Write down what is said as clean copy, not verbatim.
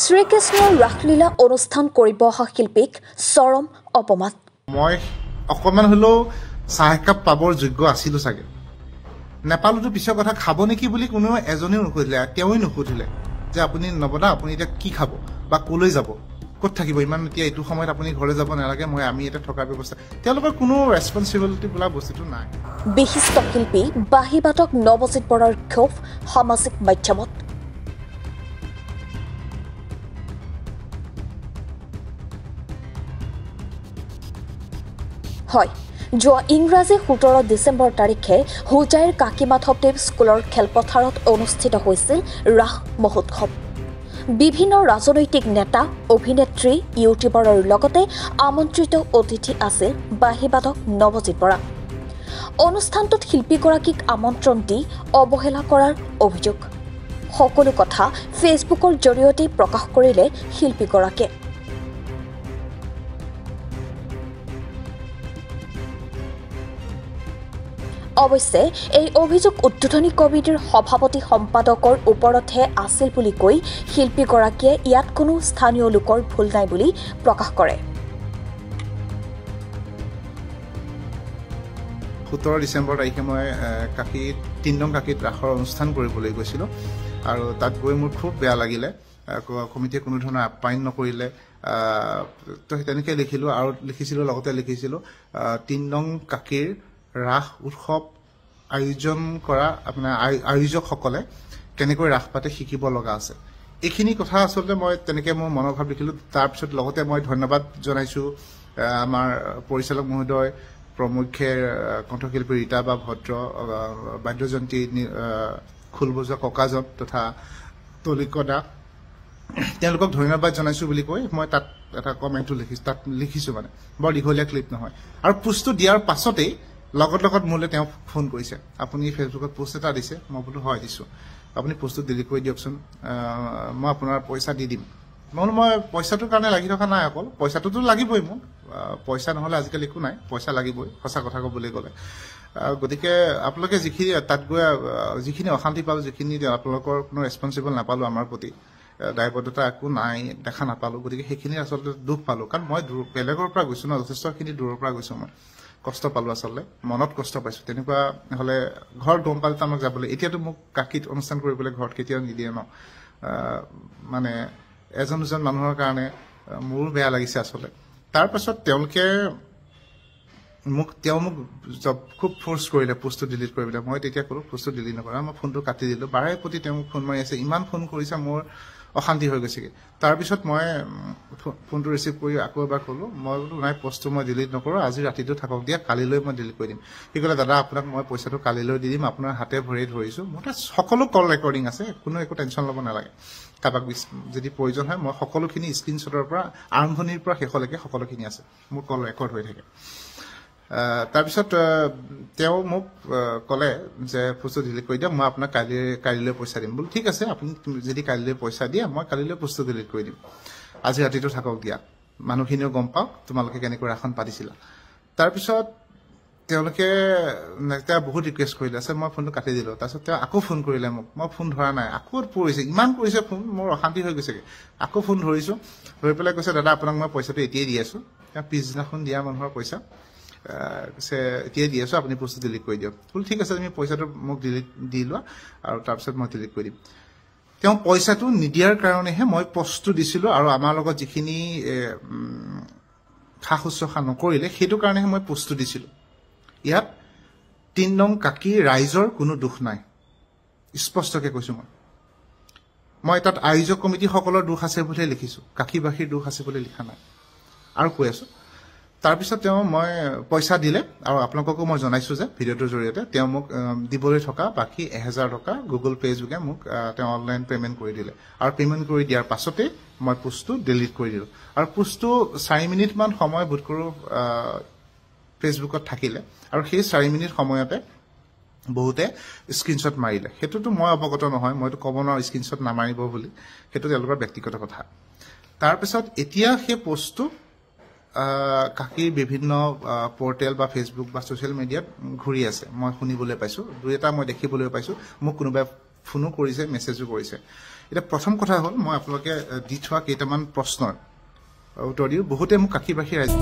শ্ৰীকৃষ্ণৰ ৰাসলীলা অনুষ্ঠান কৰিব অহা শিল্পীক চৰম অপমান মই অকমান হলেও চাহ একাপ পাবৰ যোগ্য আছিলো চাগে নেপালতো পিছৰ কথা খাব নেকি বুলি কোনো এজনেও নুসুধিলে তেওঁই নুসুধিলে যে আপুনি নবদা আপুনি এটা কি খাব বা কলৈ যাব ক'ত থাকিব ইমান এতিয়া এইটো সময়ত আপুনি ঘৰে যাব নালাগে মই আমি এটা থকাৰ ব্যৱস্থা তেওঁলোকৰ কোনো ৰেছপন্সিবিলিটি বোলা বস্তুটো নাই বিশিষ্ট শিল্পী বাহিবাটক নৱজিত বৰাৰ ক্ষোভ সামাজিক মাধ্যমত হয় যোৱা ইংৰাজী 17 ডিচেম্বৰ তাৰিখে হুজাইৰ কাকিমাধৱদেৱ স্কুলৰ খেলপথাৰত অনুষ্ঠিত হৈছিল ৰাস মহোৎসৱ বিভিন্ন ৰাজনৈতিক নেতা অভিনেত্ৰী ইউটিউবাৰৰ লগতে আমন্ত্ৰিত অতিথি আছিল বাহিবাটক নৱজিত বৰা অনুষ্ঠানটোত শিল্পীগৰাকীক আমন্ত্ৰণ দি অৱহেলা কৰাৰ অভিযোগ সকলো কথা ফেচবুকৰ জৰিয়তে প্ৰকাশ কৰিলে শিল্পীগৰাকীয়ে অৱশ্যে এই অভিযোগ উদ্বোধনী কমিটিৰ সভাপতি সম্পাদকৰ ওপৰতহে আছিল বুলি কৈ শিল্পীগৰাকীয়ে ইয়াত কোনো স্থানীয় লোকৰ ভুল নাই বুলি প্ৰকাশ কৰে 17 ডিচেম্বৰ তাৰিখে মই কাকিত 3 নং কাকিত ৰাসৰ অনুষ্ঠান কৰিবলৈ গৈছিলোঁ আৰু তাত গৈ মোৰ খুব বেয়া লাগিলে কমিটিয়ে কোনো ধৰণৰ আপ্যায়ন নকৰিলে তো তেনেকৈ লিখিলোঁ আৰু লিখিছিলোঁ লগতে লিখিছিলোঁ 3 নং কাকিৰ ৰাস উৎসৱ আয়োজন কৰা আপোনাৰ আয়োজকসকলে কেনেকৈ ৰাস পাতে শিকিব লগা আছে এইখিনি কথা আচলতে মই তেনেকৈ মোৰ মনোভাৱ লিখিলোঁ তাৰপিছত লগতে মই ধন্যবাদ জনাইছোঁ আমাৰ পৰিচালক মহোদয় প্ৰমুখ্যেৰ কণ্ঠশিল্পী ৰীতা বা ভদ্ৰ বাদ্যযন্ত্ৰী খোল বজোৱা ককাজন তথা তলিকদা তেওঁলোকক ধন্যবাদ জনাইছোঁ বুলি কৈ মই তাত এটা কমেণ্টটো লিখিছোঁ মানে বৰ দীঘলীয়া ক্লিপ নহয় আৰু পোষ্টটো দিয়াৰ পাছতেই লগত মোলৈ তেওঁ ফোন কৰিছে আপুনি ফেচবুকত পোষ্ট এটা দিছে মই বোলো হয় দিছোঁ আপুনি পোষ্টটো ডিলিট কৰি দিয়কচোন মই আপোনাৰ পইচা দি দিম মই পইচাটোৰ কাৰণে লাগি থকা নাই অকল পইচাটোতো লাগিবই মোক পইচা নহ'লে আজিকালি একো নাই পইচা লাগিবই সঁচা কথা ক'বলৈ গ'লে গতিকে আপোনালোকে যিখিনি তাত গৈ যিখিনি অশান্তি পালোঁ যিখিনি আপোনালোকৰ কোনো ৰেছপন্সিবল নাপালোঁ আমাৰ প্ৰতি দায়বদ্ধতা একো নাই দেখা নাপালোঁ গতিকে সেইখিনি আচলতে দুখ পালোঁ কাৰণ মই বেলেগৰ পৰা গৈছোঁ ন যথেষ্টখিনি দূৰৰ পৰা গৈছোঁ মই কষ্ট পালোঁ আচলতে মনত কষ্ট পাইছোঁ তেনেকুৱা হ'লে ঘৰত গম পালে আমাক যাবলৈ এতিয়াতো মোক কাকিত অনুষ্ঠান কৰিবলৈ ঘৰত কেতিয়াও নিদিয়ে ন মানে এজন দুজন মানুহৰ কাৰণে মোৰো বেয়া লাগিছে আচলতে তাৰপাছত তেওঁলোকে মোক খুব ফ'ৰ্চ কৰিলে পোষ্টটো ডিলিট কৰিবলৈ মই তেতিয়া ক'লোঁ পোষ্টটো ডিলিট নকৰা মই ফোনটো কাটি দিলোঁ বাৰে প্ৰতি তেওঁ মোক ফোন মাৰি আছে ইমান ফোন কৰিছে মোৰ অশান্তি হৈ গৈছেগৈ তাৰপিছত মই ফোনটো ৰিচিভ কৰি আকৌ এবাৰ ক'লোঁ মই বোলো নাই পোষ্টটো মই ডিলিট নকৰোঁ আজি ৰাতিটো থাকক দিয়া কালিলৈ মই ডিলিট কৰি দিম সি ক'লে দাদা আপোনাক মই পইচাটো কালিলৈ দি দিম আপোনাৰ হাতে ভৰি ধৰিছোঁ মোৰ তাত সকলো কল ৰেকৰ্ডিং আছে কোনো একো টেনশ্যন ল'ব নালাগে কাৰোবাক যদি প্ৰয়োজন হয় মই সকলোখিনি স্ক্ৰীনশ্বটৰ পৰা আৰম্ভণিৰ পৰা শেষলৈকে সকলোখিনি আছে মোৰ কল ৰেকৰ্ড হৈ থাকে তাৰপিছত তেওঁ মোক ক'লে যে পোষ্টটো ডিলিট কৰি দিয়ক মই আপোনাক কালিলৈ পইচা দিম বোলো ঠিক আছে আপুনি যদি কালিলৈ পইচা দিয়ে মই কালিলৈ পোষ্টটো ডিলিট কৰি দিম আজি ৰাতিটো থাকক দিয়া মানুহখিনিও গম পাওক তোমালোকে কেনেকৈ ৰাসখন পাতিছিলা তাৰপিছত তেওঁলোকে তেওঁ বহুত ৰিকুৱেষ্ট কৰিলে আছে মই ফোনটো কাটি দিলোঁ তাৰপিছত তেওঁ আকৌ ফোন কৰিলে মোক মই ফোন ধৰা নাই আকৌ পৰিছে ইমান কৰিছে ফোন মোৰ অশান্তি হৈ গৈছেগৈ আকৌ ফোন ধৰিছোঁ ধৰি পেলাই কৈছে দাদা আপোনাক মই পইচাটো এতিয়াই দি আছোঁ তেওঁ পিছদিনাখন দিয়া মানুহৰ পইচা কৈছে এতিয়াই দি আছোঁ আপুনি পোষ্টটো ডিলিট কৰি দিয়ক বোলো ঠিক আছে তুমি পইচাটো মোক ডিলিট দি লোৱা আৰু তাৰপিছত মই ডিলিট কৰি দিম তেওঁ পইচাটো নিদিয়াৰ কাৰণেহে মই পোষ্টটো দিছিলোঁ আৰু আমাৰ লগত যিখিনি সা শুশ্ৰূষা নকৰিলে সেইটো কাৰণেহে মই পোষ্টটো দিছিলোঁ ইয়াত 3 নং কাকি ৰাইজৰ কোনো দুখ নাই স্পষ্টকৈ কৈছোঁ মই তাত আয়োজক কমিটিসকলৰ দুখ আছে বুলিহে লিখিছোঁ কাকিবাসীৰ দুখ আছে বুলি লিখা নাই আৰু কৈ আছোঁ তাৰপিছত তেওঁ মই পইচা দিলে আৰু আপোনালোককো মই জনাইছোঁ যে ভিডিঅ'টোৰ জৰিয়তে তেওঁ মোক দিবলৈ থকা বাকী 1000 টকা গুগল পে' যোগে মোক তেওঁ অনলাইন পে'মেণ্ট কৰি দিলে আৰু পে'মেণ্ট কৰি দিয়াৰ পাছতেই মই পোষ্টটো ডিলিট কৰি দিলোঁ আৰু পোষ্টটো 4 মিনিটমান সময় বোধ কৰোঁ ফেচবুকত থাকিলে আৰু সেই 4 মিনিট সময়তে বহুতে স্ক্ৰীনশ্বট মাৰিলে সেইটোতো মই অৱগত নহয় মইতো ক'ব নোৱাৰোঁ স্ক্ৰীনশ্বট নামাৰিব বুলি সেইটো তেওঁলোকৰ ব্যক্তিগত কথা তাৰপিছত এতিয়া সেই পোষ্টটো কাকিৰ বিভিন্ন পোৰ্টেল বা ফেচবুক বা ছ'চিয়েল মিডিয়াত ঘূৰি আছে মই শুনিবলৈ পাইছোঁ দুই এটা মই দেখিবলৈ পাইছোঁ মোক কোনোবাই ফোনো কৰিছে মেছেজো কৰিছে এতিয়া প্ৰথম কথা হ'ল মই আপোনালোকে দি থোৱা কেইটামান প্ৰশ্নৰ উত্তৰ দিওঁ। বহুতে মোক কাকীবাসী ৰাইজ